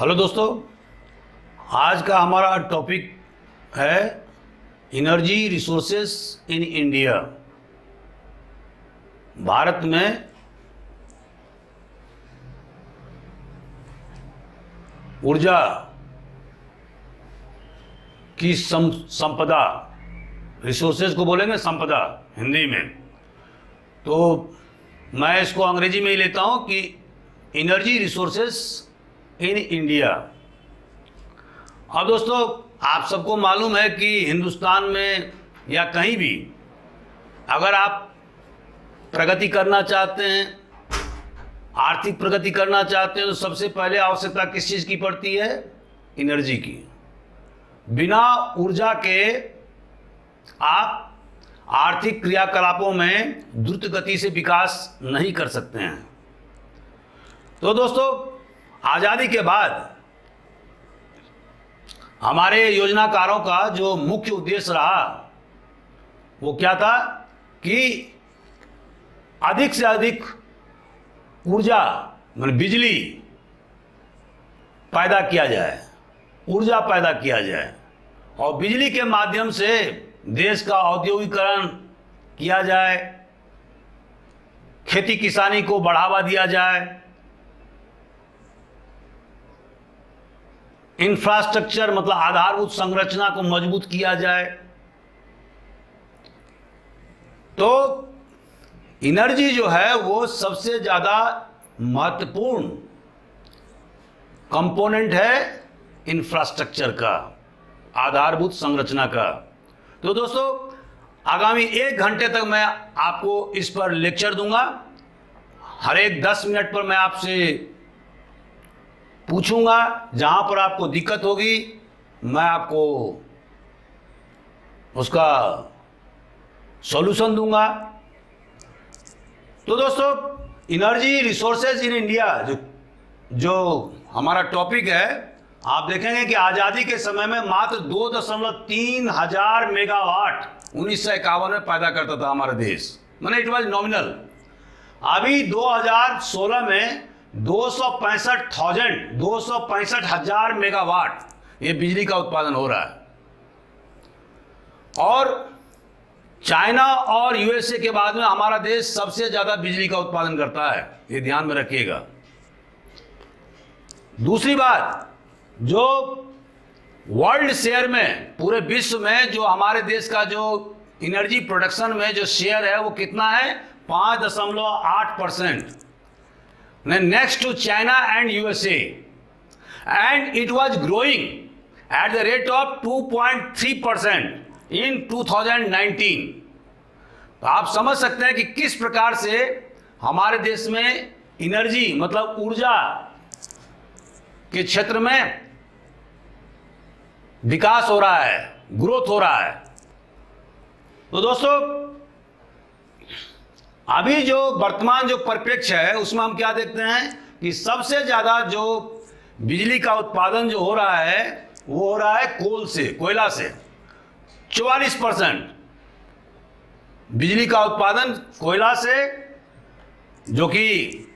Hello दोस्तों, आज का हमारा टॉपिक है energy resources in India. Bharat में ऊर्जा की संपदा, रिसोर्सेज को बोलेंगे संपदा हिंदी में, तो मैं इसको अंग्रेजी में ही लेता हूं कि एनर्जी रिसोर्सेस इन इंडिया। अब दोस्तों, आप सबको मालूम है कि हिंदुस्तान में या कहीं भी अगर आप प्रगति करना चाहते हैं, आर्थिक प्रगति करना चाहते हैं, तो सबसे पहले आवश्यकता किस चीज़ की पड़ती है? एनर्जी की। बिना ऊर्जा के आप आर्थिक क्रियाकलापों में द्रुत गति से विकास नहीं कर सकते हैं। तो दोस्तों, आज़ादी के बाद हमारे योजनाकारों का जो मुख्य उद्देश्य रहा वो क्या था कि अधिक से अधिक ऊर्जा मतलब बिजली पैदा किया जाए, ऊर्जा पैदा किया जाए और बिजली के माध्यम से देश का औद्योगिकरण किया जाए, खेती किसानी को बढ़ावा दिया जाए, इंफ्रास्ट्रक्चर मतलब आधारभूत संरचना को मजबूत किया जाए। तो एनर्जी जो है वो सबसे ज़्यादा महत्वपूर्ण कंपोनेंट है इंफ्रास्ट्रक्चर का, आधारभूत संरचना का। तो दोस्तों, आगामी 1 घंटे तक मैं आपको इस पर लेक्चर दूंगा। हर एक 10 मिनट पर मैं आपसे पूछूंगा, जहां पर आपको दिक्कत होगी मैं आपको उसका सॉल्यूशन दूंगा। तो दोस्तों, एनर्जी रिसोर्सेज इन इंडिया जो हमारा टॉपिक है, आप देखेंगे कि आज़ादी के समय में मात्र 2.3 हजार मेगावाट 1951 में पैदा करता था हमारा देश, मैंने इट वाज नॉमिनल। अभी 2016 में 265 हजार मेगावाट ये बिजली का उत्पादन हो रहा है। और चाइना और यूएसए के बाद में हमारा देश सबसे ज़्यादा बिजली का उत्पादन करता है, ये ध्यान में रखिएगा। दूसरी बात, जो वर्ल्ड शेयर में, पूरे विश्व में जो हमारे देश का जो एनर्जी प्रोडक्शन में जो शेयर है वो कितना है? 5.8%, next to China and USA, and it was growing at the rate of 2.3% in 2019। तो आप समझ सकते हैं कि किस प्रकार से हमारे देश में एनर्जी मतलब ऊर्जा के क्षेत्र में विकास हो रहा है, ग्रोथ हो रहा है। तो दोस्तों, अभी जो वर्तमान जो परिप्रेक्ष्य है उसमें हम क्या देखते हैं कि सबसे ज़्यादा जो बिजली का उत्पादन जो हो रहा है वो हो रहा है कोल से, कोयला से। 44% बिजली का उत्पादन कोयला से, जो कि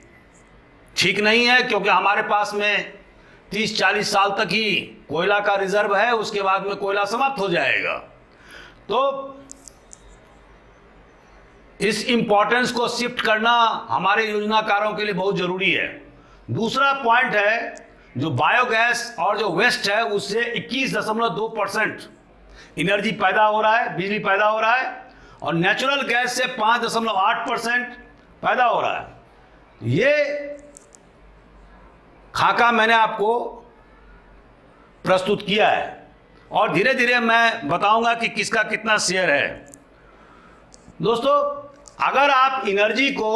ठीक नहीं है, क्योंकि हमारे पास में 30-40 साल तक ही कोयला का रिजर्व है, उसके बाद में कोयला समाप्त हो जाएगा। तो इस इंपॉर्टेंस को शिफ्ट करना हमारे योजनाकारों के लिए बहुत जरूरी है। दूसरा पॉइंट है, जो बायोगैस और जो वेस्ट है उससे 21.2% एनर्जी पैदा हो रहा है, बिजली पैदा हो रहा है, और नेचुरल गैस से 5.8% पैदा हो रहा है। ये खाका मैंने आपको प्रस्तुत किया है और धीरे धीरे मैं बताऊंगा कि किसका कितना शेयर है। दोस्तों, अगर आप एनर्जी को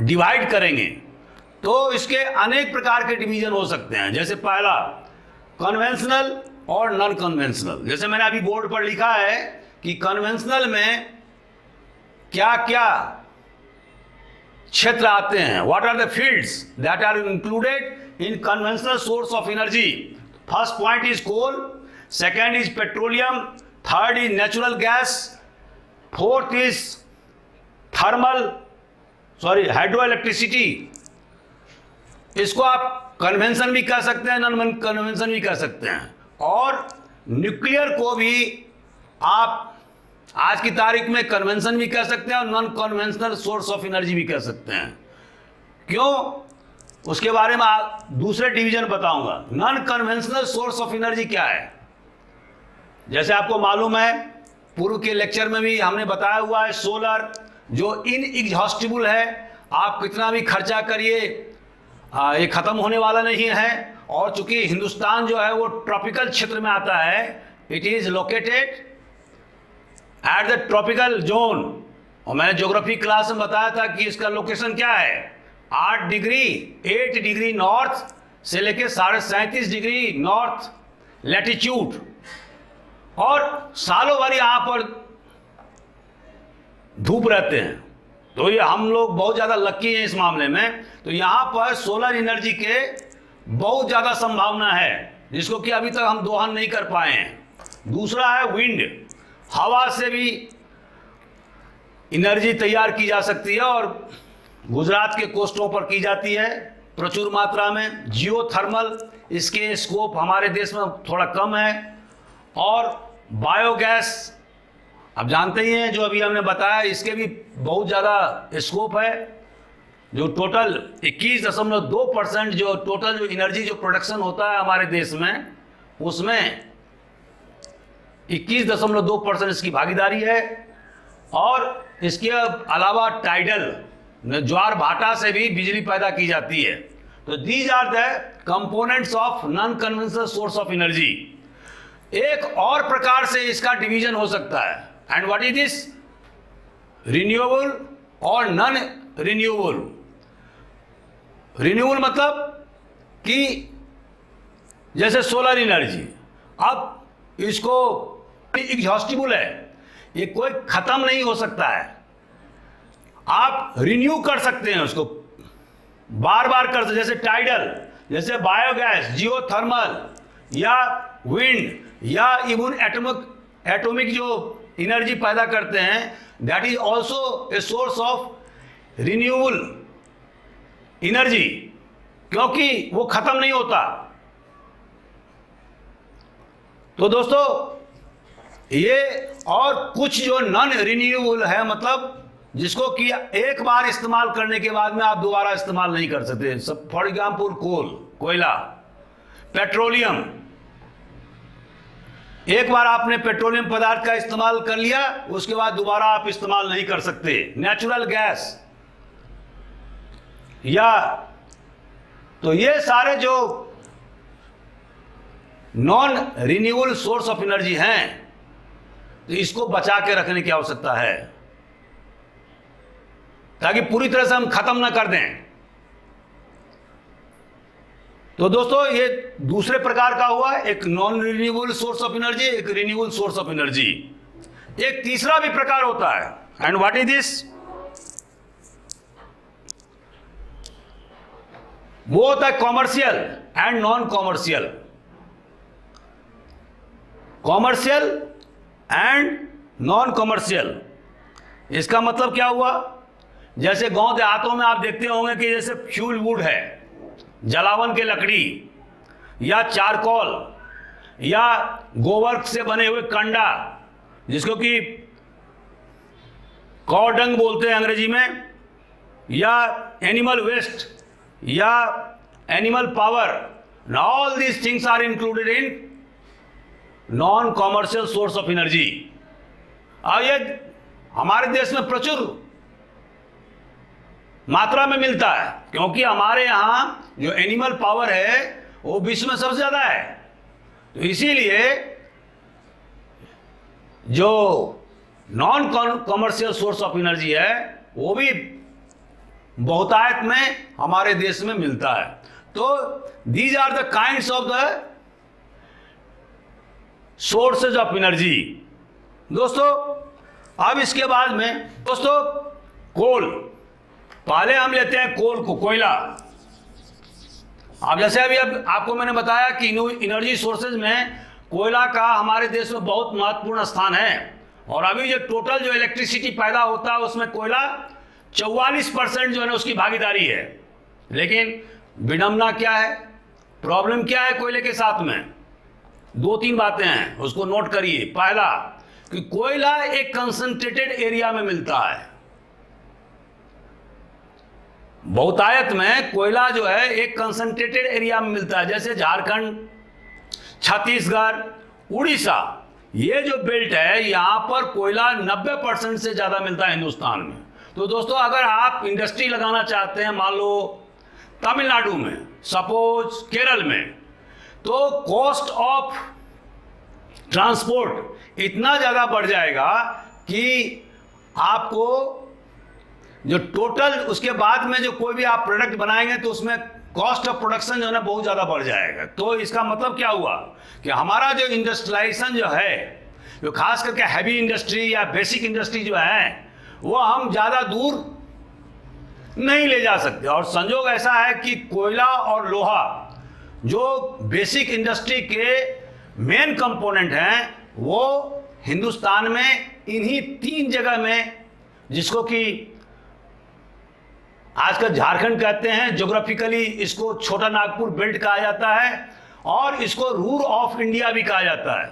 डिवाइड करेंगे तो इसके अनेक प्रकार के डिवीजन हो सकते हैं। जैसे पहला, कन्वेंशनल और नॉन कन्वेंशनल। जैसे मैंने अभी बोर्ड पर लिखा है कि कन्वेंशनल में क्या क्या क्षेत्र आते हैं, what are the fields that are included in conventional source of energy. First point is coal, second is petroleum, third is natural gas, fourth is hydro electricity, इसको आप कन्वेंशन भी कह सकते हैं, नॉन कन्वेंशन भी कह सकते हैं। और न्यूक्लियर को भी आप आज की तारीख में कन्वेंशन भी कह सकते हैं और non conventional source of energy भी कह सकते हैं। क्यों, उसके बारे में दूसरे डिवीजन बताऊंगा। Non conventional source of energy क्या है? जैसे आपको मालूम है, पूर्व के लेक्चर में भी हमने बताया हुआ है, सोलर जो इनएग्जॉस्टिबल है, आप कितना भी खर्चा करिए ये खत्म होने वाला नहीं है। और चूंकि हिंदुस्तान जो है वो ट्रॉपिकल क्षेत्र में आता है, it is located at the tropical zone. और मैंने ज्योग्राफी क्लास में बताया था कि इसका लोकेशन क्या है, 8 डिग्री नॉर्थ से लेके 37.5 डिग्री नॉर्थ लैटिट्यूड। और सालों भर यहां पर धूप रहते हैं। तो ये हम लोग बहुत ज़्यादा लक्की हैं इस मामले में। तो यहाँ पर सोलर एनर्जी के बहुत ज़्यादा संभावना है, जिसको कि अभी तक हम दोहन नहीं कर पाए हैं। दूसरा है विंड, हवा से भी एनर्जी तैयार की जा सकती है और गुजरात के कोस्टों पर की जाती है प्रचुर मात्रा में। जियोथर्मल, इसके स्कोप हमारे देश में थोड़ा कम है। और बायोगैस, आप जानते ही हैं, जो अभी हमने बताया, इसके भी बहुत ज़्यादा स्कोप है। जो टोटल 21.2% जो टोटल जो एनर्जी जो प्रोडक्शन होता है हमारे देश में, उसमें 21.2% इसकी भागीदारी है। और इसके अलावा टाइडल, ज्वार भाटा से भी बिजली पैदा की जाती है। तो these are the components of non conventional source of energy. एक और प्रकार से इसका डिवीजन हो सकता है, and what is this? Renewable और नॉन रिन्यूएबल। रिन्यूएबल मतलब कि जैसे सोलर एनर्जी, अब इसको एग्जॉस्टिबल है, ये कोई खत्म नहीं हो सकता है। आप रिन्यू कर सकते हैं उसको, बार बार कर सकते, जैसे टाइडल, जैसे बायोगैस, जियोथर्मल या विंड या इवन एटॉमिक जो एनर्जी पैदा करते हैं, that is also a source of renewable energy, क्योंकि वो खत्म नहीं होता। तो दोस्तों, ये और कुछ जो नॉन रिन्यूएबल है, मतलब जिसको कि एक बार इस्तेमाल करने के बाद में आप दोबारा इस्तेमाल नहीं कर सकते। सब फॉर एग्जाम्पल कोल, कोयला, पेट्रोलियम। एक बार आपने पेट्रोलियम पदार्थ का इस्तेमाल कर लिया, उसके बाद दोबारा आप इस्तेमाल नहीं कर सकते। नेचुरल गैस, या तो ये सारे जो non renewable source of energy हैं, तो इसको बचा के रखने की आवश्यकता है, ताकि पूरी तरह से हम खत्म ना कर दें। तो दोस्तों, ये दूसरे प्रकार का हुआ, एक non renewable source of energy, एक रिन्यूएबल सोर्स ऑफ एनर्जी। एक तीसरा भी प्रकार होता है, एंड व्हाट इज दिस? वो होता है commercial and non commercial. Commercial and non commercial, इसका मतलब क्या हुआ? जैसे गांव देहातों में आप देखते होंगे कि जैसे फ्यूल वुड है, जलावन के लकड़ी या चारकोल या गोबर से बने हुए कंडा, जिसको कि कौ डंग बोलते हैं अंग्रेजी में, या एनिमल वेस्ट या animal power, all these things are included in non commercial source of energy. और ये हमारे देश में प्रचुर मात्रा में मिलता है, क्योंकि हमारे यहां जो एनिमल पावर है वो विश्व में सबसे ज्यादा है। तो इसीलिए जो non commercial source of energy है वो भी बहुतायत में हमारे देश में मिलता है। तो these are the kinds of the sources of energy. दोस्तों, अब इसके बाद में दोस्तों कोल, पहले हम लेते हैं कोल को, कोयला। अब जैसे अभी अब आपको मैंने बताया कि एनर्जी सोर्सेज में कोयला का हमारे देश में बहुत महत्वपूर्ण स्थान है। और अभी जो टोटल जो इलेक्ट्रिसिटी पैदा होता है उसमें कोयला 44% जो है ना उसकी भागीदारी है। लेकिन विडंबना क्या है, प्रॉब्लम क्या है कोयले के साथ में? 2-3 बातें हैं, उसको नोट करिए। पहला कि कोयला एक कंसंट्रेटेड एरिया में मिलता है। बहुतायत में कोयला जो है एक कंसंट्रेटेड एरिया में मिलता है, जैसे झारखंड, छत्तीसगढ़, उड़ीसा, ये जो बेल्ट है यहां पर कोयला 90% से ज्यादा मिलता है हिंदुस्तान में। तो दोस्तों, अगर आप इंडस्ट्री लगाना चाहते हैं, मान लो तमिलनाडु में, सपोज केरल में, तो कॉस्ट ऑफ ट्रांसपोर्ट इतना ज़्यादा बढ़ जाएगा कि आपको जो टोटल उसके बाद में जो कोई भी आप प्रोडक्ट बनाएंगे तो उसमें कॉस्ट ऑफ प्रोडक्शन जो है ना बहुत ज़्यादा बढ़ जाएगा। तो इसका मतलब क्या हुआ कि हमारा जो इंडस्ट्रियलाइजेशन जो है, जो खास करके हैवी इंडस्ट्री या बेसिक इंडस्ट्री जो है, वो हम ज़्यादा दूर नहीं ले जा सकते। और संजोग ऐसा है कि कोयला और लोहा जो बेसिक इंडस्ट्री के मेन कंपोनेंट हैं, वो हिंदुस्तान में इन्हीं 3 जगह में, जिसको कि आजकल झारखंड कहते हैं, ज्योग्राफिकली इसको छोटा नागपुर बेल्ट कहा जाता है और इसको रूर ऑफ इंडिया भी कहा जाता है।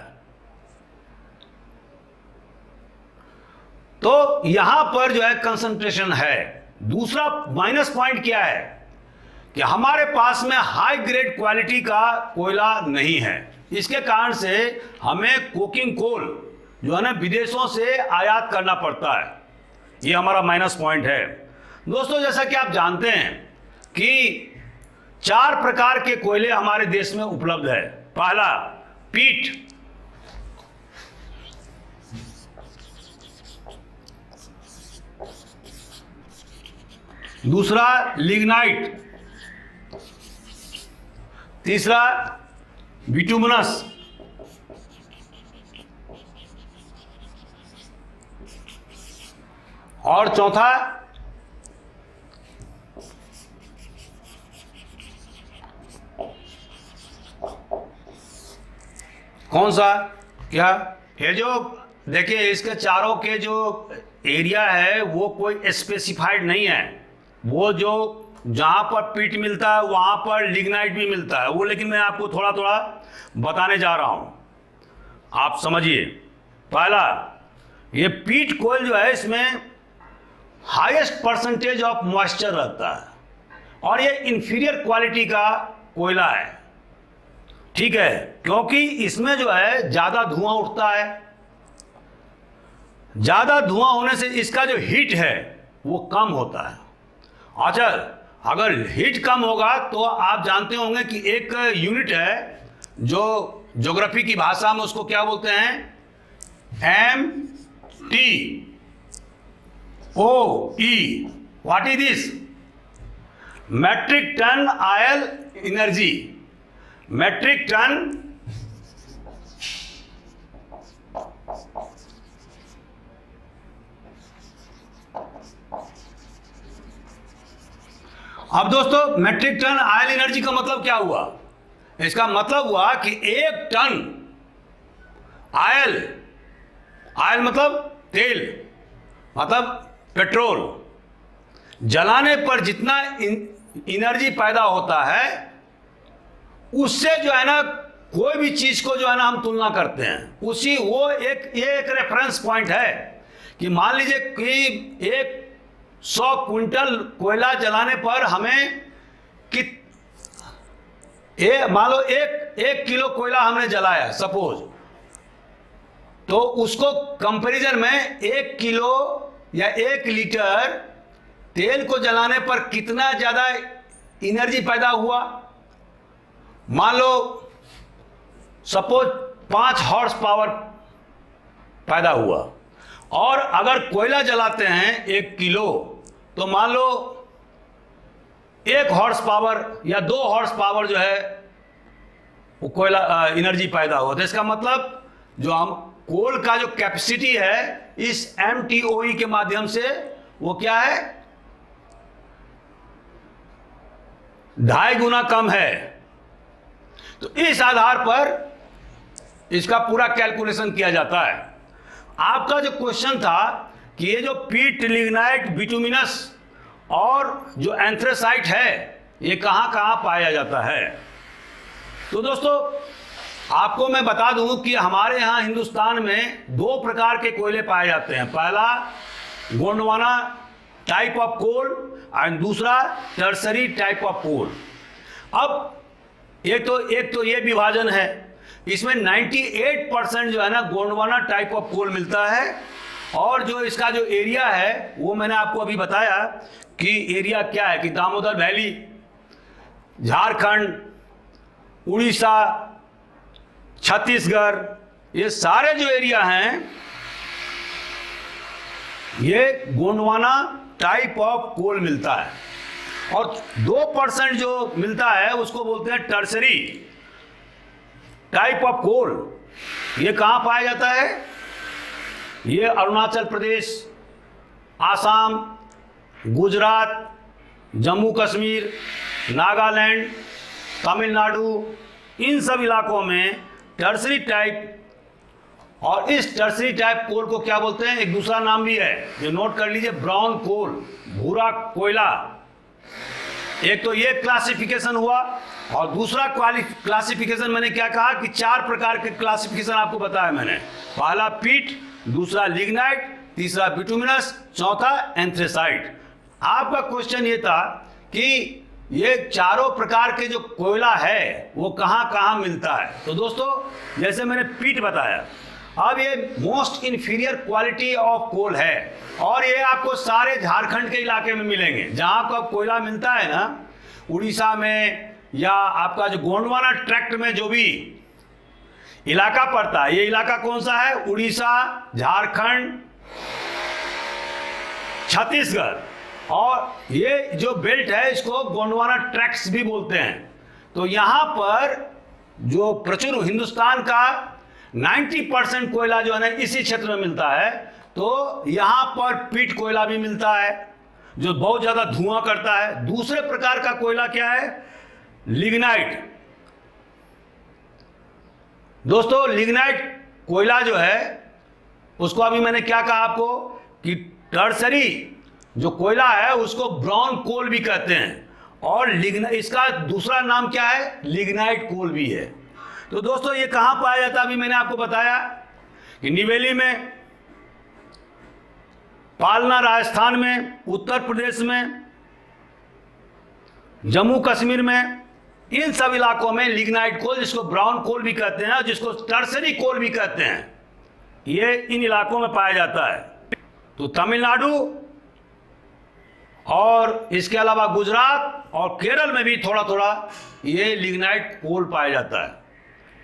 तो यहां पर जो है कंसंट्रेशन है। दूसरा माइनस पॉइंट क्या है कि हमारे पास में हाई ग्रेड क्वालिटी का कोयला नहीं है। इसके कारण से हमें कोकिंग कोल जो है ना विदेशों से आयात करना पड़ता है। ये हमारा माइनस पॉइंट है। दोस्तों, जैसा कि आप जानते हैं कि 4 प्रकार के कोयले हमारे देश में उपलब्ध है। पहला पीट, दूसरा लिग्नाइट, तीसरा बिटुमिनस, और चौथा कौन सा? क्या ये जो देखिए, इसके चारों के जो एरिया है वो कोई स्पेसिफाइड नहीं है। वो जो जहां पर पीट मिलता है वहां पर लिग्नाइट भी मिलता है वो, लेकिन मैं आपको थोड़ा थोड़ा बताने जा रहा हूं, आप समझिए। पहला, ये पीट कोयल जो है, इसमें हाईएस्ट परसेंटेज ऑफ मॉइस्चर रहता है और ये इंफीरियर क्वालिटी का कोयला है, ठीक है, क्योंकि इसमें जो है ज़्यादा धुआं उठता है। ज़्यादा धुआं होने से इसका जो हीट है वो कम होता है। अच्छा, अगर हीट कम होगा तो आप जानते होंगे कि एक यूनिट है जो ज्योग्राफी की भाषा में उसको क्या बोलते हैं, MTOE। What is this? Metric tonne oil energy. Metric tonne अब दोस्तों, मैट्रिक टन आयल एनर्जी का मतलब क्या हुआ? इसका मतलब हुआ कि 1 टन आयल मतलब तेल, मतलब पेट्रोल, जलाने पर जितना एनर्जी पैदा होता है उससे जो है ना कोई भी चीज को जो है ना हम तुलना करते हैं, उसी वो एक रेफरेंस पॉइंट है कि मान लीजिए कि 100 क्विंटल कोयला जलाने पर हमें मान लो एक किलो कोयला हमने जलाया सपोज, तो उसको कंपैरिजन में 1 किलो या 1 लीटर तेल को जलाने पर कितना ज्यादा एनर्जी पैदा हुआ? मान लो सपोज 5 हॉर्स पावर पैदा हुआ, और अगर कोयला जलाते हैं 1 किलो तो मान लो 1 हॉर्स पावर या 2 हॉर्स पावर जो है वो कोयला एनर्जी पैदा हुआ। तो इसका मतलब जो हम कोल का जो कैपेसिटी है इस MTOE के माध्यम से वो क्या है, 2.5 गुना कम है। तो इस आधार पर इसका पूरा कैलकुलेशन किया जाता है। आपका जो क्वेश्चन था कि ये जो पीट, लिग्नाइट, बिटुमिनस और जो एंथ्रेसाइट है, ये कहाँ कहाँ पाया जाता है। तो दोस्तों आपको मैं बता दूं कि हमारे यहाँ हिंदुस्तान में 2 प्रकार के कोयले पाए जाते हैं। पहला गोंडवाना टाइप ऑफ कोल और दूसरा टर्सरी टाइप ऑफ कोल। अब एक तो ये विभाजन है, इसमें 98% जो है ना गोंडवाना टाइप ऑफ कोल मिलता है। और जो इसका जो एरिया है वो मैंने आपको अभी बताया कि एरिया क्या है, कि दामोदर वैली, झारखंड, उड़ीसा, छत्तीसगढ़, ये सारे जो एरिया हैं ये गोंडवाना टाइप ऑफ कोल मिलता है। और 2% जो मिलता है उसको बोलते हैं टर्सरी टाइप ऑफ कोल। ये कहाँ पाया जाता है? ये अरुणाचल प्रदेश, आसाम, गुजरात, जम्मू कश्मीर, नागालैंड, तमिलनाडु, इन सब इलाकों में टर्सरी टाइप। और इस टर्सरी टाइप कोल को क्या बोलते हैं? एक दूसरा नाम भी है, जो नोट कर लीजिए, ब्राउन कोल, भूरा कोयला। एक तो ये क्लासिफिकेशन हुआ, और दूसरा क्लासिफिकेशन मैंने क्या कहा कि 4 प्रकार के क्लासिफिकेशन आपको बताया मैंने। पहला पीट, दूसरा लिग्नाइट, तीसरा बिटुमिनस, चौथा एंथ्रेसाइट। आपका क्वेश्चन ये था कि ये चारों प्रकार के जो कोयला है वो कहाँ कहाँ मिलता है। तो दोस्तों जैसे मैंने पीट बताया, अब ये most inferior quality of coal है, और ये आपको सारे झारखंड के इलाके में मिलेंगे। जहाँ का कोयला मिलता है ना, उड़ीसा में या आपका जो गोंडवाना ट्रैक्ट में जो भी इलाका पड़ता है, ये इलाका कौन सा है? उड़ीसा, झारखंड, छत्तीसगढ़, और ये जो बेल्ट है इसको गोंडवाना ट्रैक्ट्स भी बोलते हैं। तो यहाँ पर जो प्रचुर हिंदुस्तान का 90% कोयला जो है ना इसी क्षेत्र में मिलता है। तो यहाँ पर पीट कोयला भी मिलता है जो बहुत ज़्यादा धुआं करता है। दूसरे प्रकार का कोयला क्या है? लिग्नाइट। दोस्तों लिग्नाइट कोयला जो है उसको अभी मैंने क्या कहा आपको कि टर्सरी जो कोयला है उसको ब्राउन कोल भी कहते हैं, और इसका दूसरा नाम क्या है? लिग्नाइट कोल भी है। तो दोस्तों ये कहाँ पाया जाता है? अभी मैंने आपको बताया कि निवेली में, पालना राजस्थान में, उत्तर प्रदेश में, जम्मू कश्मीर में, इन सब इलाकों में लिग्नाइट कोल, जिसको ब्राउन कोल भी कहते हैं और जिसको टर्सरी कोल भी कहते हैं, ये इन इलाकों में पाया जाता है। तो तमिलनाडु और इसके अलावा गुजरात और केरल में भी थोड़ा थोड़ा ये लिग्नाइट कोल पाया जाता है।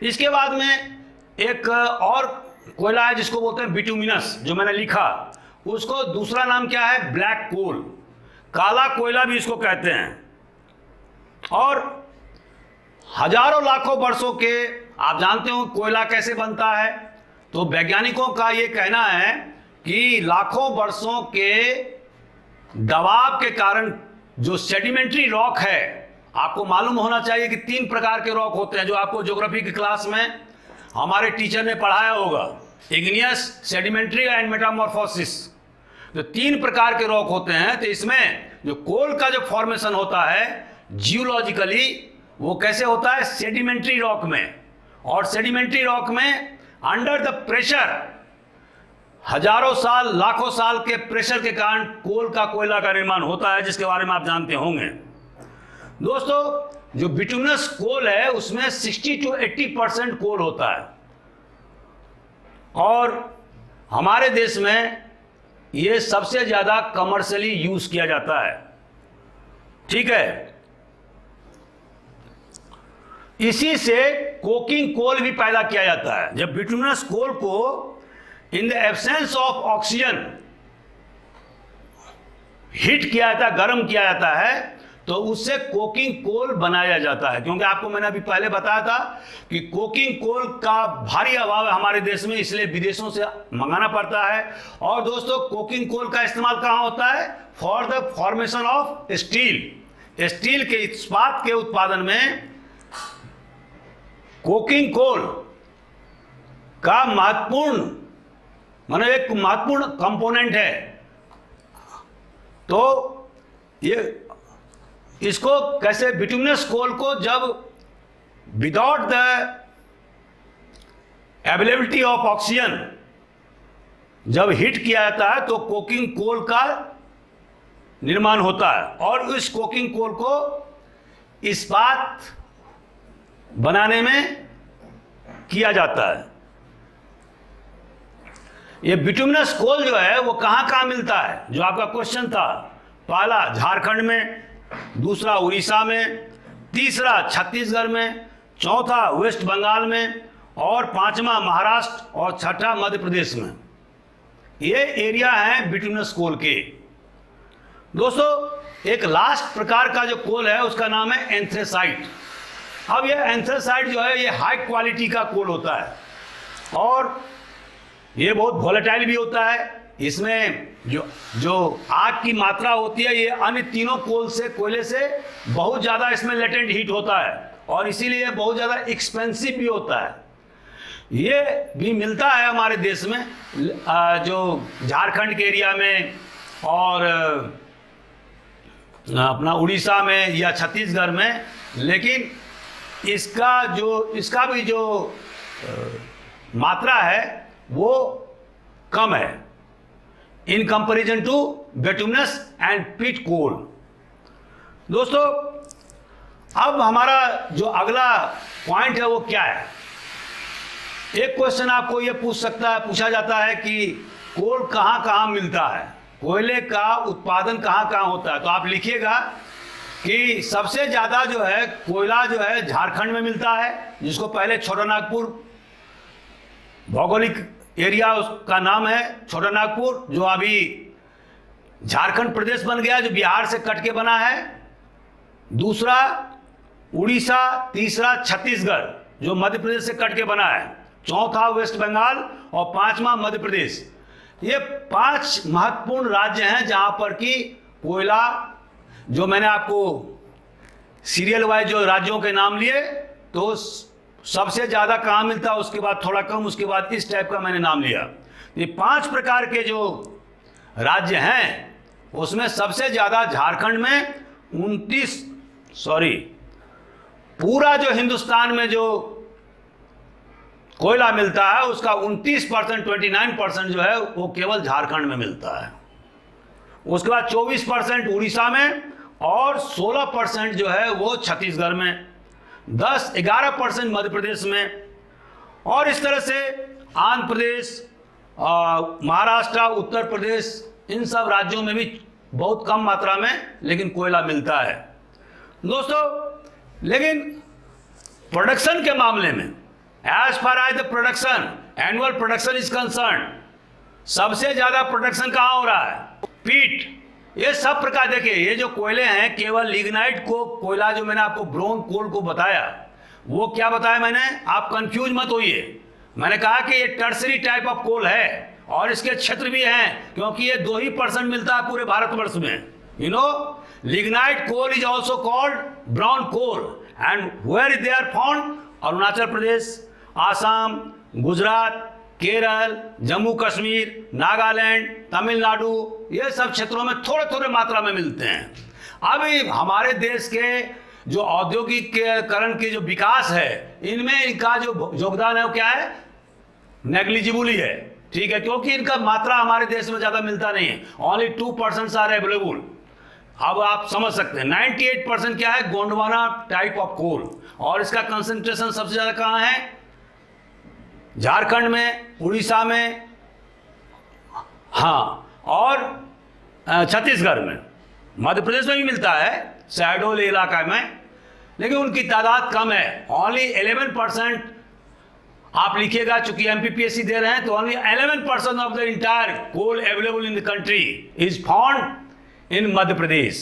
इसके बाद में एक और कोयला है जिसको बोलते हैं बिटुमिनस, जो मैंने लिखा, उसको दूसरा नाम क्या है? ब्लैक कोल, काला कोयला भी इसको कहते हैं। और हजारों लाखों वर्षों के, आप जानते हो कोयला कैसे बनता है? तो वैज्ञानिकों का ये कहना है कि लाखों वर्षों के दबाव के कारण जो सेडिमेंट्री रॉक है, आपको मालूम होना चाहिए कि 3 प्रकार के रॉक होते हैं, जो आपको ज्योग्राफी की क्लास में हमारे टीचर ने पढ़ाया होगा, इग्नियस, सेडिमेंट्री एंड मेटामॉर्फोसिस। तो 3 प्रकार के रॉक होते हैं। तो इसमें जो कोल का जो फॉर्मेशन होता है जियोलॉजिकली, वो कैसे होता है? सेडिमेंट्री रॉक में। और सेडिमेंट्री रॉक में अंडर द प्रेशर, हजारों साल, लाखों साल के प्रेशर के कारण कोल का, कोयला का निर्माण होता है, जिसके बारे में आप जानते होंगे। दोस्तों जो बिटुमिनस कोल है उसमें 60 to 80% कोल होता है, और हमारे देश में ये सबसे ज्यादा कमर्शियली यूज किया जाता है। ठीक है, इसी से कोकिंग कोल भी पैदा किया जाता है। जब बिटुमिनस कोल को in the absence of oxygen heat किया जाता है, गर्म किया जाता है, तो उससे कोकिंग कोल बनाया जाता है। क्योंकि आपको मैंने अभी पहले बताया था कि कोकिंग कोल का भारी अभाव है हमारे देश में, इसलिए विदेशों से मंगाना पड़ता है। और दोस्तों कोकिंग कोल का इस्तेमाल कहाँ होता है? For the formation of steel. Steel के, इस्पात के उत्पादन में कोकिंग कोल का महत्वपूर्ण, मानो एक महत्वपूर्ण कंपोनेंट है। तो ये इसको कैसे बिटुमिनस कोल को जब without the availability of oxygen जब हीट किया जाता है तो कोकिंग कोल का निर्माण होता है, और इस कोकिंग कोल को इस्पात बनाने में किया जाता है। ये बिटुमिनस कोल जो है वो कहां कहां मिलता है, जो आपका क्वेश्चन था। पहला झारखंड में, दूसरा उड़ीसा में, तीसरा छत्तीसगढ़ में, चौथा वेस्ट बंगाल में, और पांचवा महाराष्ट्र, और छठा मध्य प्रदेश में। ये एरिया है बिटुमिनस कोल के। दोस्तों एक लास्ट प्रकार का जो कोल है उसका नाम है एंथ्रेसाइट। अब ये एंथ्रेसाइट जो है ये हाई क्वालिटी का कोल होता है, और ये बहुत वोलेटाइल भी होता है। इसमें जो आग की मात्रा होती है ये अन्य तीनों कोयले से बहुत ज़्यादा इसमें लेटेंट हीट होता है, और इसीलिए बहुत ज़्यादा एक्सपेंसिव भी होता है। ये भी मिलता है हमारे देश में, जो झारखंड के एरिया में और अपना उड़ीसा में या छत्तीसगढ़ में, लेकिन इसका भी जो मात्रा है वो कम है in comparison to bituminous and peat coal. दोस्तों अब हमारा जो अगला पॉइंट है वो क्या है। एक क्वेश्चन आपको ये पूछा जाता है कि कोल कहाँ कहाँ मिलता है, कोयले का उत्पादन कहाँ कहाँ होता है। तो आप लिखिएगा कि सबसे ज़्यादा जो है कोयला जो है झारखंड में मिलता है, जिसको पहले छोटा नागपुर भौगोलिक एरिया उसका नाम है छोटा नागपुर, जो अभी झारखंड प्रदेश बन गया, जो बिहार से कट के बना है। दूसरा उड़ीसा, तीसरा छत्तीसगढ़ जो मध्य प्रदेश से कट के बना है, चौथा वेस्ट बंगाल, और पांचवा मध्य प्रदेश। ये 5 महत्वपूर्ण राज्य हैं जहां पर कि कोयला, जो मैंने आपको सीरियल वाइज जो राज्यों के नाम लिए, तो सबसे ज़्यादा कहाँ मिलता है, उसके बाद थोड़ा कम, उसके बाद इस टाइप का मैंने नाम लिया। ये 5 प्रकार के जो राज्य हैं उसमें सबसे ज़्यादा झारखंड में 29, पूरा जो हिंदुस्तान में जो कोयला मिलता है उसका 29%, 29% जो है वो केवल झारखंड में मिलता है। उसके बाद 24% उड़ीसा में, और 16% जो है वो छत्तीसगढ़ में, 11% मध्य प्रदेश में, और इस तरह से आंध्र प्रदेश, महाराष्ट्र, उत्तर प्रदेश, इन सब राज्यों में भी बहुत कम मात्रा में लेकिन कोयला मिलता है। दोस्तों लेकिन प्रोडक्शन के मामले में, as far as the production, annual production is concern, सबसे ज्यादा प्रोडक्शन कहाँ हो रहा है, पीट। ये सब प्रकार, देखिए ये जो कोयले हैं, केवल लिग्नाइट को कोयला जो मैंने आपको ब्रोन कोल को बताया, वो क्या बताया मैंने, आप कंफ्यूज मत होइए। मैंने कहा कि ये टर्सरी टाइप ऑफ कोल है, और इसके क्षेत्र भी हैं, क्योंकि ये 2% मिलता है पूरे भारतवर्ष में। You know, lignite coal is also called brown coal, and where they are found, Arunachal Pradesh, Assam, Gujarat, Kerala, Jammu Kashmir, Nagaland, Tamil Nadu, ये सब क्षेत्रों में थोड़े थोड़े मात्रा में मिलते हैं। अभी हमारे देश के जो औद्योगिकीकरण के जो विकास है, इनमें इनका जो योगदान है वो क्या है, नेग्लिजिबल ही है, ठीक है, क्योंकि इनका मात्रा हमारे देश में ज़्यादा मिलता नहीं है। Only 2% are available. अब आप समझ सकते हैं 98% क्या है, गोंडवाना टाइप ऑफ कोल, और इसका कंसंट्रेशन सबसे ज़्यादा कहाँ है, झारखंड में, उड़ीसा में, हाँ, और छत्तीसगढ़ में। मध्य प्रदेश में भी मिलता है शहडोल इलाका में, लेकिन उनकी तादाद कम है। ओनली 11% आप लिखिएगा, चूंकि एमपीपीएससी दे रहे हैं, तो only 11% of the entire coal available in the country is found in Madhya Pradesh.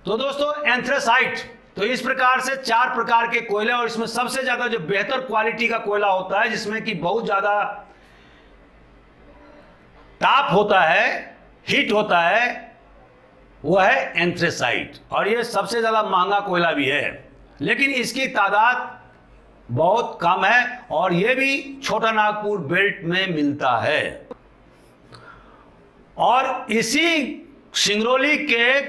तो दोस्तों एंथ्रेसाइट, तो इस प्रकार से 4 प्रकार के कोयले, और इसमें सबसे ज्यादा जो बेहतर क्वालिटी का कोयला होता है, जिसमें कि बहुत ज्यादा ताप होता है, हीट होता है, वो है एंथ्रेसाइट, और ये सबसे ज्यादा महंगा कोयला भी है, लेकिन इसकी तादाद बहुत कम है, और ये भी छोटा नागपुर बेल्ट में मिलता है। और इसी सिंगरौली के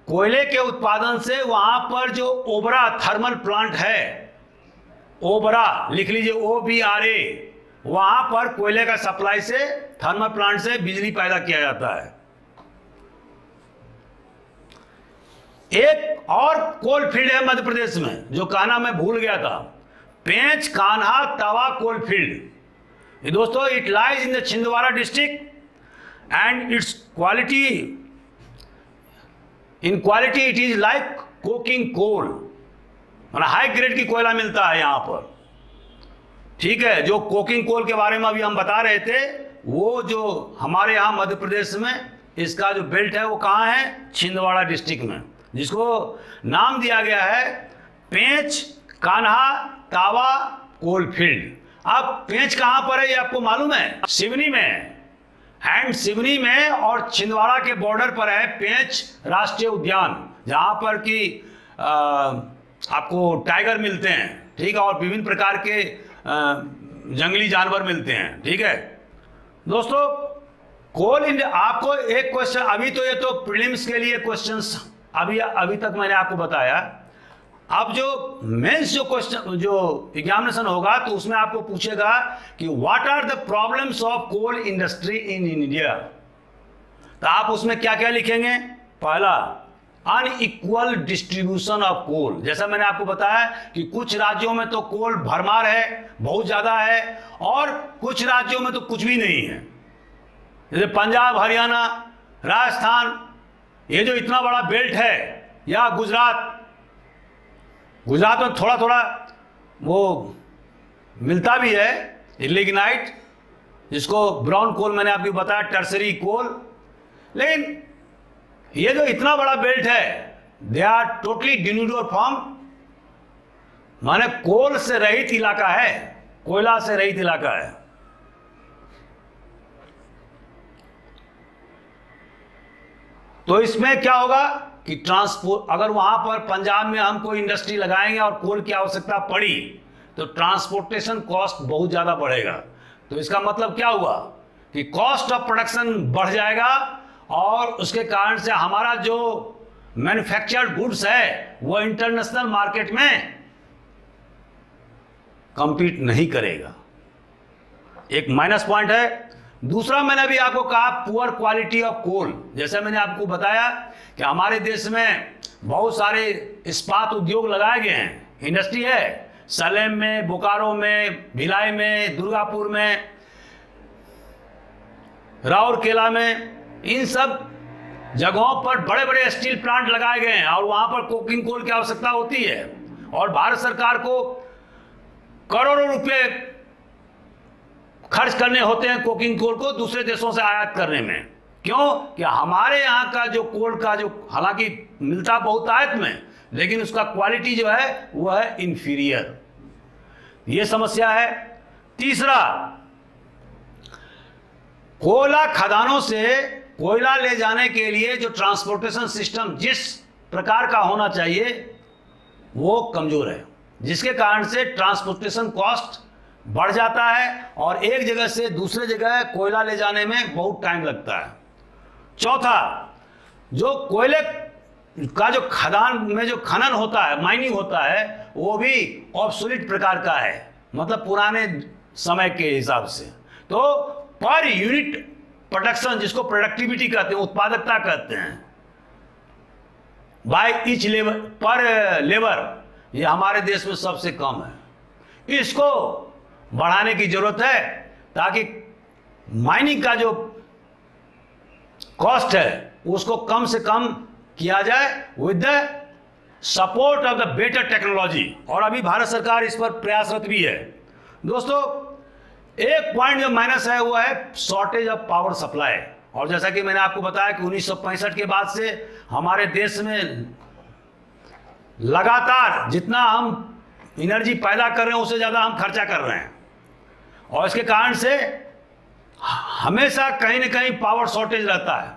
कोयले के उत्पादन से वहां पर जो ओबरा थर्मल प्लांट है, ओबरा लिख लीजिए, OBRA, वहां पर कोयले का सप्लाई से, थर्मल प्लांट से बिजली पैदा किया जाता है। एक और कोल फील्ड है मध्य प्रदेश में जो कहना मैं भूल गया था, पेंच कान्हा तवा कोल फील्ड। ये दोस्तों, it lies in the Chhindwara district and its quality, in quality it is like coking coal, मतलब हाई ग्रेड की कोयला मिलता है यहां पर। ठीक है, जो कोकिंग कोल के बारे में अभी हम बता रहे थे, वो जो हमारे यहाँ मध्य प्रदेश में इसका जो बेल्ट है वो कहाँ है, छिंदवाड़ा डिस्ट्रिक्ट में, जिसको नाम दिया गया है पेंच कान्हा तावा कोल फील्ड। अब पेंच कहाँ पर है ये आपको मालूम है, सिवनी में, एंड सिवनी में और छिंदवाड़ा के बॉर्डर पर है पेंच राष्ट्रीय उद्यान, जहाँ पर कि आपको टाइगर मिलते हैं, ठीक है, और विभिन्न प्रकार के जंगली जानवर मिलते हैं। ठीक है दोस्तों, कोल इंडिया, आपको एक क्वेश्चन, अभी तो ये तो प्रीलिम्स के लिए क्वेश्चंस अभी तक मैंने आपको बताया। अब जो मेंस जो क्वेश्चन, जो एग्जामिनेशन होगा, तो उसमें आपको पूछेगा कि what are the problems of coal industry in India. तो आप उसमें क्या क्या लिखेंगे, पहला अनइक्वल डिस्ट्रीब्यूशन ऑफ कोल, जैसा मैंने आपको बताया कि कुछ राज्यों में तो कोल भरमार है, बहुत ज्यादा है, और कुछ राज्यों में तो कुछ भी नहीं है, जैसे पंजाब, हरियाणा, राजस्थान, ये जो इतना बड़ा बेल्ट है, या गुजरात में थोड़ा थोड़ा वो मिलता भी है लिग्नाइट, जिसको ब्राउन कोल मैंने आपको बताया, टर्सरी कोल। लेकिन ये जो इतना बड़ा बेल्ट है, दे आर टोटली डिन्यूडोर फॉर्म, माने कोल से रहित इलाका है, कोयला से रहित इलाका है। तो इसमें क्या होगा कि ट्रांसपोर्ट, अगर वहां पर पंजाब में हम कोई इंडस्ट्री लगाएंगे और कोल की आवश्यकता पड़ी, तो ट्रांसपोर्टेशन कॉस्ट बहुत ज्यादा बढ़ेगा। तो इसका मतलब क्या हुआ कि कॉस्ट ऑफ प्रोडक्शन बढ़ जाएगा, और उसके कारण से हमारा जो मैन्युफैक्चर्ड गुड्स है वो इंटरनेशनल मार्केट में कंपीट नहीं करेगा, एक माइनस पॉइंट है। दूसरा, मैंने अभी आपको कहा पुअर क्वालिटी ऑफ कोल, जैसे मैंने आपको बताया कि हमारे देश में बहुत सारे इस्पात उद्योग लगाए गए हैं, इंडस्ट्री है, सलेम में, बोकारो में, भिलाई में, दुर्गापुर में, राउरकेला में, इन सब जगहों पर बड़े बड़े स्टील प्लांट लगाए गए हैं, और वहां पर कोकिंग कोल की आवश्यकता होती है, और भारत सरकार को करोड़ों रुपए खर्च करने होते हैं कोकिंग कोल को दूसरे देशों से आयात करने में। क्यों कि हमारे यहाँ का जो कोल का जो, हालांकि मिलता बहुत आयत में, लेकिन उसका क्वालिटी जो है वो है इंफीरियर, ये समस्या है। तीसरा, कोयला खदानों से कोयला ले जाने के लिए जो ट्रांसपोर्टेशन सिस्टम जिस प्रकार का होना चाहिए वो कमजोर है, जिसके कारण से ट्रांसपोर्टेशन कॉस्ट बढ़ जाता है, और एक जगह से दूसरे जगह कोयला ले जाने में बहुत टाइम लगता है। चौथा, जो कोयले का जो खदान में जो खनन होता है, माइनिंग होता है, वो भी ऑब्सोलीट प्रकार का है, मतलब पुराने समय के हिसाब से। तो पर यूनिट प्रोडक्शन, जिसको प्रोडक्टिविटी कहते हैं, उत्पादकता कहते हैं, बाय ईच लेबर, पर लेबर, ये हमारे देश में सबसे कम है। इसको बढ़ाने की जरूरत है, ताकि माइनिंग का जो कॉस्ट है उसको कम से कम किया जाए with the support of the better technology, और अभी भारत सरकार इस पर प्रयासरत भी है। दोस्तों, एक पॉइंट जो माइनस है वो है शॉर्टेज ऑफ पावर सप्लाई, और जैसा कि मैंने आपको बताया कि 1965 के बाद से हमारे देश में लगातार जितना हम एनर्जी पैदा कर रहे हैं उससे ज़्यादा हम खर्चा कर रहे हैं, और इसके कारण से हमेशा कहीं ना कहीं पावर शॉर्टेज रहता है।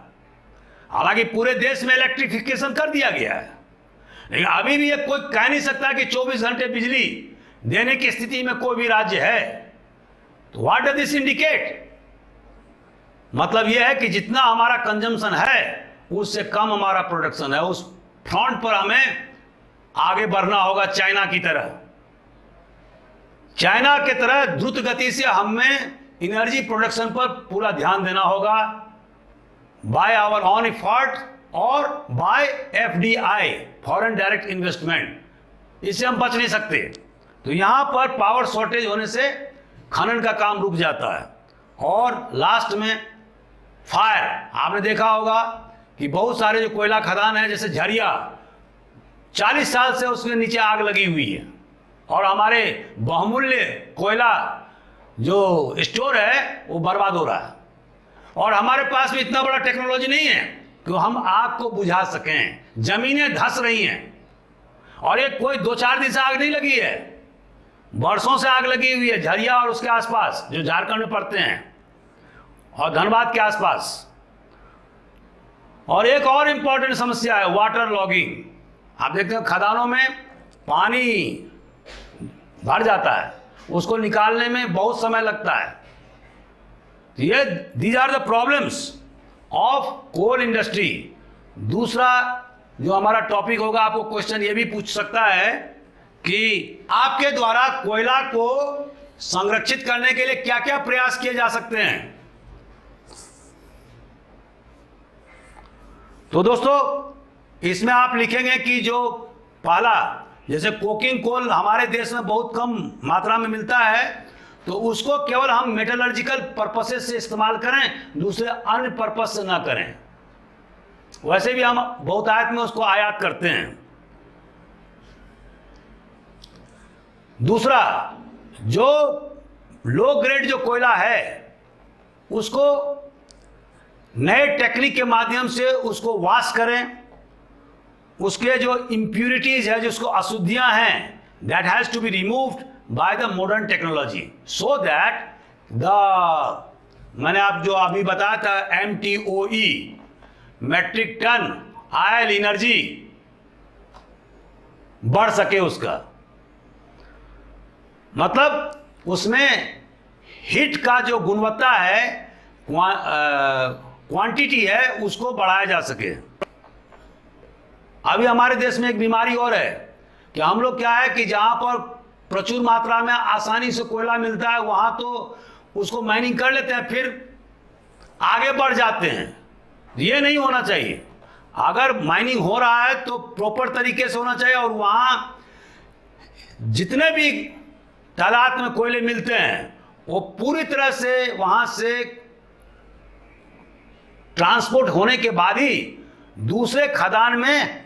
हालांकि पूरे देश में इलेक्ट्रिफिकेशन कर दिया गया है, लेकिन अभी भी ये कोई कह नहीं सकता कि 24 घंटे बिजली देने की स्थिति में कोई भी राज्य है। तो व्हाट डज दिस इंडिकेट, मतलब यह है कि जितना हमारा कंजम्पशन है उससे कम हमारा प्रोडक्शन है, उस फ्रंट पर हमें आगे बढ़ना होगा। चाइना की तरह, चाइना की तरह द्रुत गति से हमें एनर्जी प्रोडक्शन पर पूरा ध्यान देना होगा, बाय आवर ऑन एफर्ट और by FDI, foreign direct investment. इससे हम बच नहीं सकते। तो यहां पर पावर शॉर्टेज होने से खनन का काम रुक जाता है। और लास्ट में फायर, आपने देखा होगा कि बहुत सारे जो कोयला खदान है, जैसे झरिया, 40 साल से उसके नीचे आग लगी हुई है और हमारे बहुमूल्य कोयला जो स्टोर है वो बर्बाद हो रहा है। और हमारे पास भी इतना बड़ा टेक्नोलॉजी नहीं है कि हम आग को बुझा सकें। जमीनें धंस रही हैं और ये कोई 2-4 दिन से आग नहीं लगी है, वर्षों से आग लगी हुई है झरिया और उसके आसपास जो झारखंड में पड़ते हैं और धनबाद के आसपास। और एक और इंपॉर्टेंट समस्या है वाटर लॉगिंग। आप देखते हैं खदानों में पानी भर जाता है, उसको निकालने में बहुत समय लगता है। ये these are the problems of coal industry. दूसरा जो हमारा टॉपिक होगा, आपको क्वेश्चन ये भी पूछ सकता है कि आपके द्वारा कोयला को संरक्षित करने के लिए क्या क्या प्रयास किए जा सकते हैं। तो दोस्तों, इसमें आप लिखेंगे कि जो पहला, जैसे कोकिंग कोल हमारे देश में बहुत कम मात्रा में मिलता है, तो उसको केवल हम मेटलर्जिकल पर्पसेस से इस्तेमाल करें, दूसरे अन्य पर्पस से ना करें। वैसे भी हम बहुतायत में उसको आयात करते हैं। दूसरा, जो लो ग्रेड जो कोयला है उसको नए टेक्निक के माध्यम से उसको वॉश करें। उसके जो इम्प्यूरिटीज है, जिसको अशुद्धियां हैं, that has to be removed by the modern technology, so that the, मैंने आप जो अभी बताया था MTOE, metric ton oil energy, बढ़ सके उसका। मतलब उसमें हीट का जो गुणवत्ता है, क्वांटिटी है, उसको बढ़ाया जा सके। अभी हमारे देश में एक बीमारी और है कि हम लोग क्या है कि जहां पर प्रचुर मात्रा में आसानी से कोयला मिलता है वहां तो उसको माइनिंग कर लेते हैं, फिर आगे बढ़ जाते हैं। ये नहीं होना चाहिए। अगर माइनिंग हो रहा है तो प्रॉपर तरीके से होना चाहिए और वहां जितने भी तादाद में कोयले मिलते हैं वो पूरी तरह से वहां से ट्रांसपोर्ट होने के बाद ही दूसरे खदान में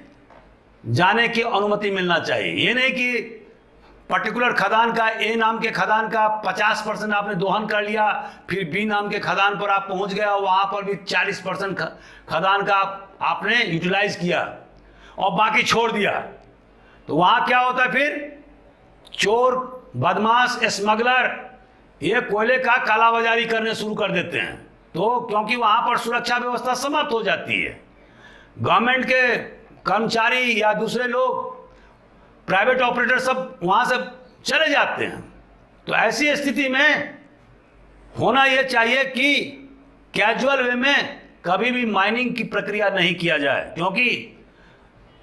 जाने की अनुमति मिलना चाहिए। ये नहीं कि पर्टिकुलर खदान का, ए नाम के खदान का 50% आपने दोहन कर लिया, फिर बी नाम के खदान पर आप पहुंच गए और वहां पर भी 40% खदान का आपने यूटिलाइज किया और बाकी छोड़ दिया। तो वहां क्या होता है, फिर चोर, बदमाश, स्मगलर ये कोयले का कालाबाजारी करने शुरू कर देते हैं। तो क्योंकि वहां पर सुरक्षा व्यवस्था समाप्त हो जाती है, गवर्नमेंट के कर्मचारी या दूसरे लोग, प्राइवेट ऑपरेटर सब वहां से चले जाते हैं। तो ऐसी स्थिति में होना यह चाहिए कि कैजुअल वे में कभी भी माइनिंग की प्रक्रिया नहीं किया जाए, क्योंकि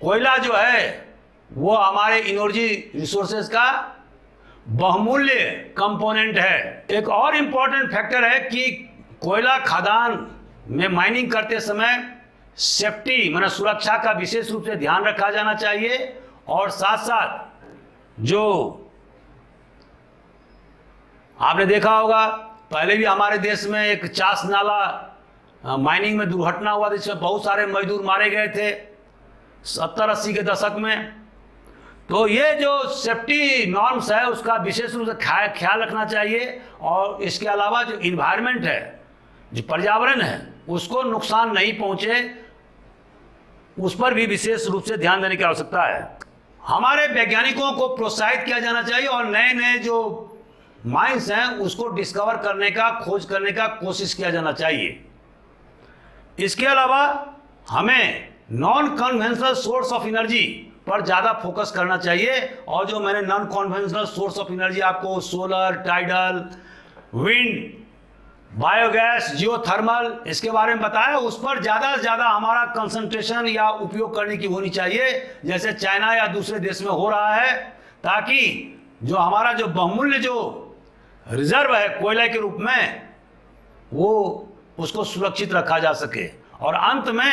कोयला जो है वो हमारे एनर्जी रिसोर्सेज का बहुमूल्य कंपोनेंट है। एक और इंपॉर्टेंट फैक्टर है कि कोयला खदान में माइनिंग करते समय सेफ्टी, माने सुरक्षा का विशेष रूप से ध्यान रखा जाना चाहिए। और साथ साथ जो आपने देखा होगा, पहले भी हमारे देश में एक चास नाला माइनिंग में दुर्घटना हुआ, जिसमें बहुत सारे मजदूर मारे गए थे 70-80 के दशक में। तो ये जो सेफ्टी नॉर्म्स है उसका विशेष रूप से ख्याल रखना चाहिए। और इसके अलावा जो इन्वायरमेंट है, जो पर्यावरण है, उसको नुकसान नहीं पहुंचे, उस पर भी विशेष रूप से ध्यान देने की आवश्यकता है। हमारे वैज्ञानिकों को प्रोत्साहित किया जाना चाहिए और नए नए जो माइंस हैं उसको डिस्कवर करने का, खोज करने का कोशिश किया जाना चाहिए। इसके अलावा हमें non conventional source of energy पर ज़्यादा फोकस करना चाहिए। और जो मैंने non conventional source of energy आपको solar, tidal, wind, biogas, geothermal, इसके बारे में बताया, उस पर ज़्यादा से ज़्यादा हमारा कंसंट्रेशन या उपयोग करने की होनी चाहिए, जैसे चाइना या दूसरे देश में हो रहा है, ताकि जो हमारा जो बहुमूल्य जो रिजर्व है कोयले के रूप में, वो उसको सुरक्षित रखा जा सके। और अंत में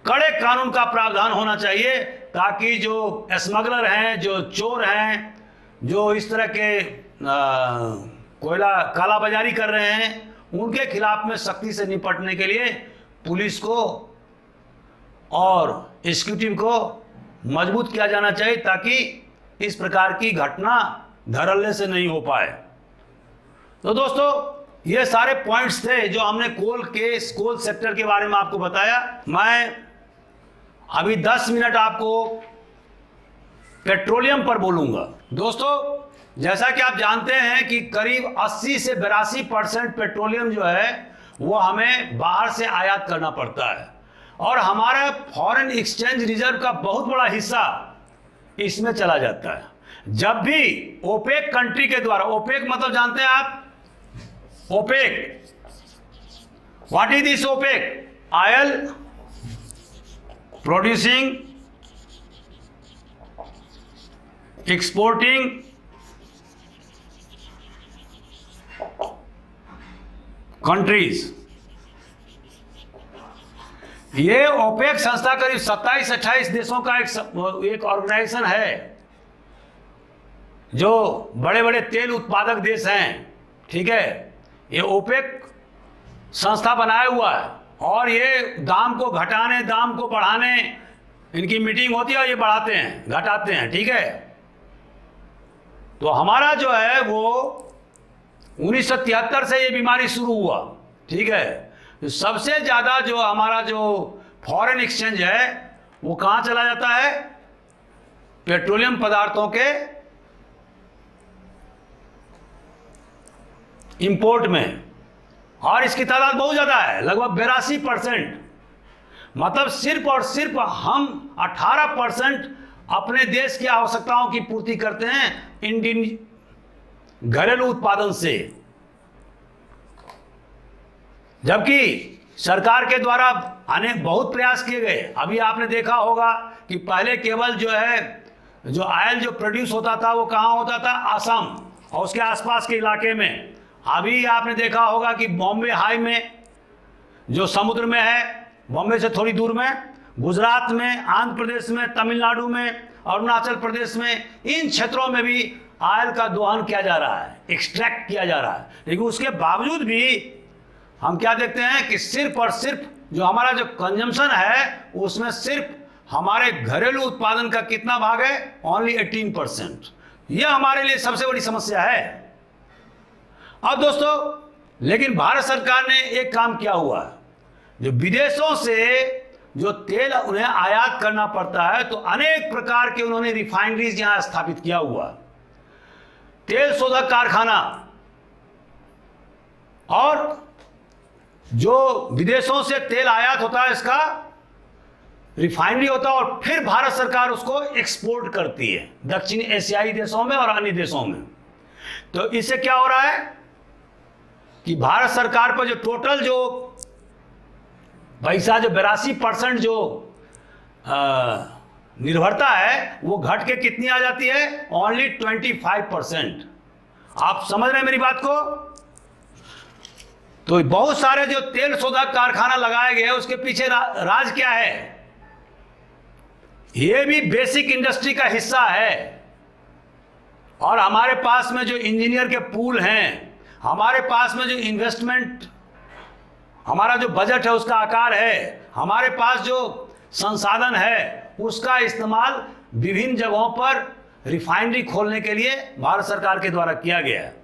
कड़े कानून का प्रावधान होना चाहिए, ताकि जो स्मगलर हैं, जो चोर हैं, जो इस तरह के कोयला कालाबाजारी कर रहे हैं, उनके खिलाफ में सख्ती से निपटने के लिए पुलिस को और एग्जीक्यूटिव को मजबूत किया जाना चाहिए, ताकि इस प्रकार की घटना धड़ल्ले से नहीं हो पाए। तो दोस्तों, ये सारे पॉइंट्स थे जो हमने कोल सेक्टर के बारे में आपको बताया। मैं अभी 10 मिनट आपको पेट्रोलियम पर बोलूंगा। दोस्तों, जैसा कि आप जानते हैं कि करीब 80 से 82% पेट्रोलियम जो है वो हमें बाहर से आयात करना पड़ता है, और हमारा फॉरेन एक्सचेंज रिजर्व का बहुत बड़ा हिस्सा इसमें चला जाता है। जब भी ओपेक कंट्री के द्वारा, ओपेक मतलब जानते हैं आप, OPEC, what is this OPEC? Oil producing, exporting countries. ये ओपेक संस्था करीब 27-28 देशों का एक ऑर्गेनाइजेशन है, जो बड़े बड़े तेल उत्पादक देश हैं, ठीक है। ये ओपेक संस्था बनाया हुआ है, और ये दाम को घटाने, दाम को बढ़ाने, इनकी मीटिंग होती है और ये बढ़ाते हैं, घटाते हैं, ठीक है। तो हमारा जो है वो 1973 से ये बीमारी शुरू हुआ, ठीक है। तो सबसे ज़्यादा जो हमारा जो फॉरेन एक्सचेंज है वो कहाँ चला जाता है? पेट्रोलियम पदार्थों के इंपोर्ट में, और इसकी तादाद बहुत ज़्यादा है, लगभग 82%। मतलब सिर्फ और सिर्फ हम 18% अपने देश की आवश्यकताओं की पूर्ति करते हैं इंडियन घरेलू उत्पादन से, जबकि सरकार के द्वारा अनेक बहुत प्रयास किए गए। अभी आपने देखा होगा कि पहले केवल जो है जो ऑयल जो प्रोड्यूस होता था वो कहाँ होता था? असम और उसके आसपास के इलाके में। अभी आपने देखा होगा कि बॉम्बे हाई में जो समुद्र में है, बॉम्बे से थोड़ी दूर में, गुजरात में, आंध्र प्रदेश में, तमिलनाडु में, अरुणाचल प्रदेश में, इन क्षेत्रों में भी ऑयल का दोहन किया जा रहा है, एक्सट्रैक्ट किया जा रहा है। लेकिन उसके बावजूद भी हम क्या देखते हैं कि सिर्फ और सिर्फ जो हमारा जो कंजम्पशन है उसमें सिर्फ हमारे घरेलू उत्पादन का कितना भाग है? ओनली 18%। यह हमारे लिए सबसे बड़ी समस्या है। अब दोस्तों, लेकिन भारत सरकार ने एक काम किया हुआ है, जो विदेशों से जो तेल उन्हें आयात करना पड़ता है, तो अनेक प्रकार के उन्होंने रिफाइनरीज यहां स्थापित किया हुआ, तेल शोधक कारखाना, और जो विदेशों से तेल आयात होता है इसका रिफाइनरी होता है, और फिर भारत सरकार उसको एक्सपोर्ट करती है दक्षिण एशियाई देशों में और अन्य देशों में। तो इससे क्या हो रहा है कि भारत सरकार पर जो टोटल जो पैसा, जो 82% जो निर्भरता है, वो घट के कितनी आ जाती है? ओनली 25%। आप समझ रहे हैं मेरी बात को? तो बहुत सारे जो तेल शोधक कारखाना लगाए गए उसके पीछे राज क्या है? ये भी बेसिक इंडस्ट्री का हिस्सा है। और हमारे पास में जो इंजीनियर के पूल हैं, हमारे पास में जो इन्वेस्टमेंट, हमारा जो बजट है उसका आकार है, हमारे पास जो संसाधन है उसका इस्तेमाल विभिन्न जगहों पर रिफाइनरी खोलने के लिए भारत सरकार के द्वारा किया गया है।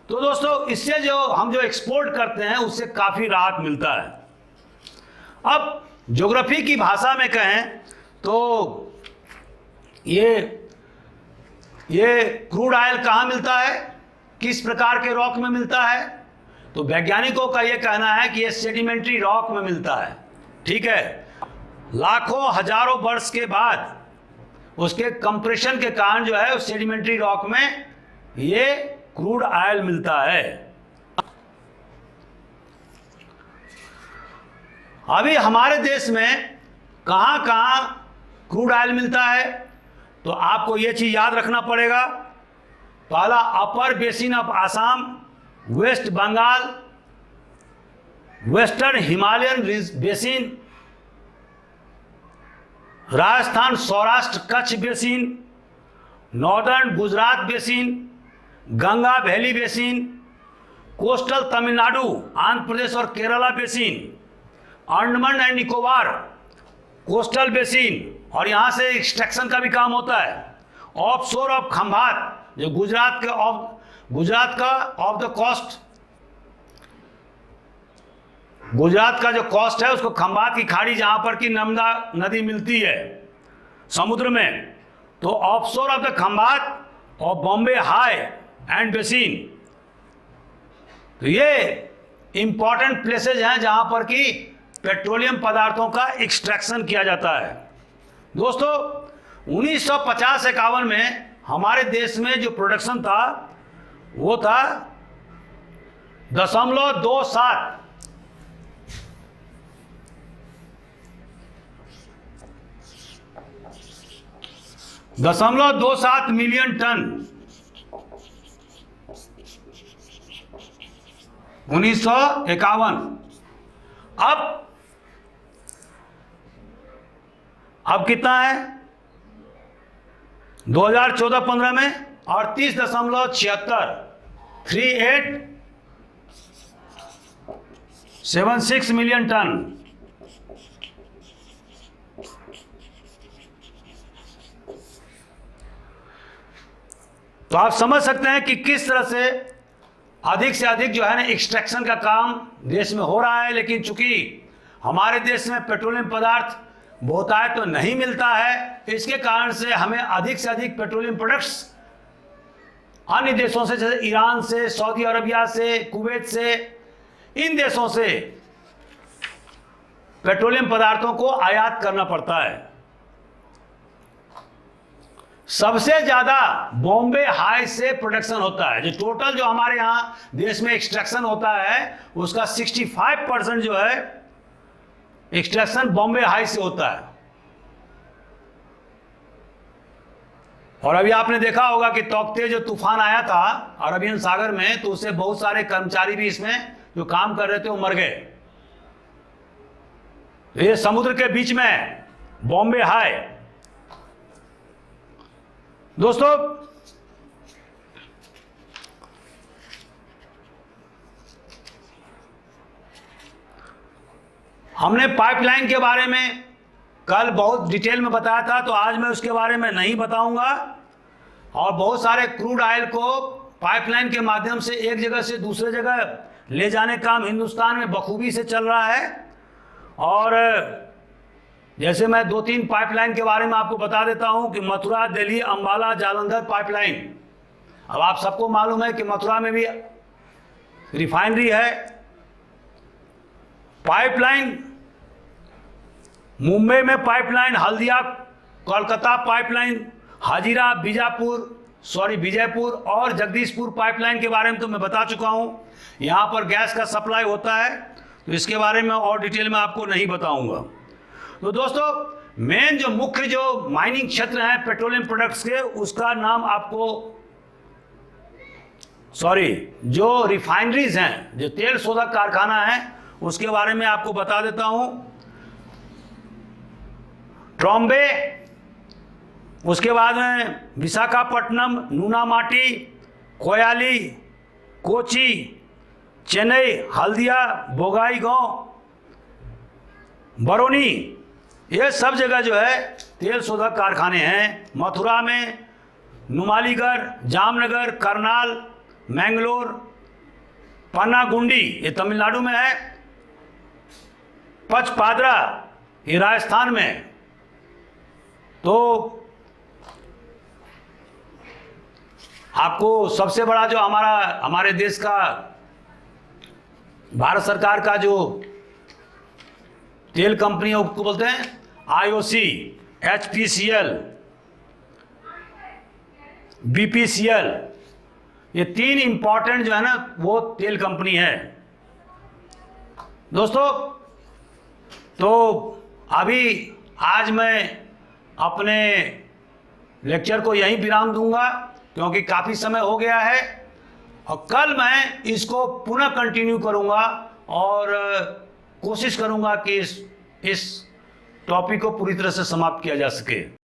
तो दोस्तों, इससे जो हम जो एक्सपोर्ट करते हैं उससे काफ़ी राहत मिलता है। अब ज्योग्राफी की भाषा में कहें तो ये क्रूड ऑयल कहाँ मिलता है, किस प्रकार के रॉक में मिलता है? तो वैज्ञानिकों का ये कहना है कि ये सेडिमेंट्री रॉक में मिलता है, ठीक है। लाखों हजारों वर्ष के बाद उसके कंप्रेशन के कारण जो है उस सेडिमेंट्री रॉक में ये क्रूड ऑयल मिलता है। अभी हमारे देश में कहाँ कहाँ क्रूड ऑयल मिलता है, तो आपको ये चीज़ याद रखना पड़ेगा। पहला, upper basin of Assam, west Bengal, western Himalayan basin, Rajasthan Saurashtra Kutch basin, northern Gujarat basin, Ganga valley basin, coastal Tamil Nadu, Andhra Pradesh और Kerala basin, Andaman and Nicobar coastal basin, और यहाँ से एक्सट्रैक्शन का भी काम होता है। ऑफशोर ऑफ खंभात, जो गुजरात का ऑफ द कोस्ट, गुजरात का जो कोस्ट है उसको खंभात की खाड़ी, जहाँ पर कि नर्मदा नदी मिलती है समुद्र में, तो ऑफशोर ऑफ द खंभात और बॉम्बे हाई एंड बेसिन, तो ये इंपॉर्टेंट प्लेसेज हैं जहां पर कि पेट्रोलियम पदार्थों का एक्सट्रैक्शन किया जाता है। दोस्तों 1950-51 में हमारे देश में जो प्रोडक्शन था वो था 0.27 मिलियन टन 1951। अब कितना है 2014-15 में 38.76 मिलियन टन। तो आप समझ सकते हैं कि किस तरह से अधिक जो है ना एक्सट्रैक्शन का काम देश में हो रहा है। लेकिन चूंकि हमारे देश में पेट्रोलियम पदार्थ बहुतायत तो नहीं मिलता है, इसके कारण से हमें अधिक से अधिक पेट्रोलियम प्रोडक्ट्स अन्य देशों से, जैसे ईरान से, सऊदी अरबिया से, कुवैत से, इन देशों से पेट्रोलियम पदार्थों को आयात करना पड़ता है। सबसे ज्यादा बॉम्बे हाई से प्रोडक्शन होता है। जो टोटल जो हमारे यहाँ देश में एक्सट्रैक्शन होता है उसका 65% जो है एक्सट्रैक्शन बॉम्बे हाई से होता है। और अभी आपने देखा होगा कि तौकते जो तूफान आया था अरबियन सागर में, तो उससे बहुत सारे कर्मचारी भी इसमें जो काम कर रहे थे वो मर गए। तो ये समुद्र के बीच में बॉम्बे हाई। दोस्तों हमने पाइपलाइन के बारे में कल बहुत डिटेल में बताया था, तो आज मैं उसके बारे में नहीं बताऊंगा। और बहुत सारे क्रूड ऑयल को पाइपलाइन के माध्यम से एक जगह से दूसरे जगह ले जाने का काम हिंदुस्तान में बखूबी से चल रहा है। और जैसे मैं 2-3 पाइपलाइन के बारे में आपको बता देता हूं कि मथुरा, दिल्ली, अंबाला, जालंधर पाइपलाइन। अब आप सबको मालूम है कि मथुरा में भी रिफाइनरी है। पाइपलाइन मुंबई में पाइपलाइन, हल्दिया, कोलकाता पाइपलाइन, हाजीरा, विजयपुर और जगदीशपुर पाइपलाइन के बारे में तो मैं बता चुका हूं। यहां पर गैस का सप्लाई होता है, तो इसके बारे में और डिटेल में आपको नहीं बताऊंगा। तो दोस्तों मेन जो मुख्य जो माइनिंग क्षेत्र हैं पेट्रोलियम प्रोडक्ट्स के, उसका नाम आपको जो रिफाइनरीज हैं, जो तेल शोधक कारखाना है, उसके बारे में आपको बता देता हूं। ट्रॉम्बे, उसके बाद में विशाखापट्टनम, नूनामाटी, कोयाली, कोची, चेन्नई, हल्दिया, बोगाईगांव, बरौनी, ये सब जगह जो है तेल शोधक कारखाने हैं। मथुरा में नुमालीगढ़, जामनगर, करनाल, मैंगलोर, पन्नागुंडी, ये तमिलनाडु में है, पचपादरा, ये राजस्थान में। तो आपको सबसे बड़ा जो हमारे देश का भारत सरकार का जो तेल कंपनी है उसको बोलते हैं IOC, HPCL, BPCL। ये 3 इंपॉर्टेंट जो है ना वो तेल कंपनी है। दोस्तों तो अभी आज मैं अपने लेक्चर को यहीं विराम दूंगा, क्योंकि काफ़ी समय हो गया है, और कल मैं इसको पुनः कंटिन्यू करूंगा और कोशिश करूंगा कि इस टॉपिक को पूरी तरह से समाप्त किया जा सके।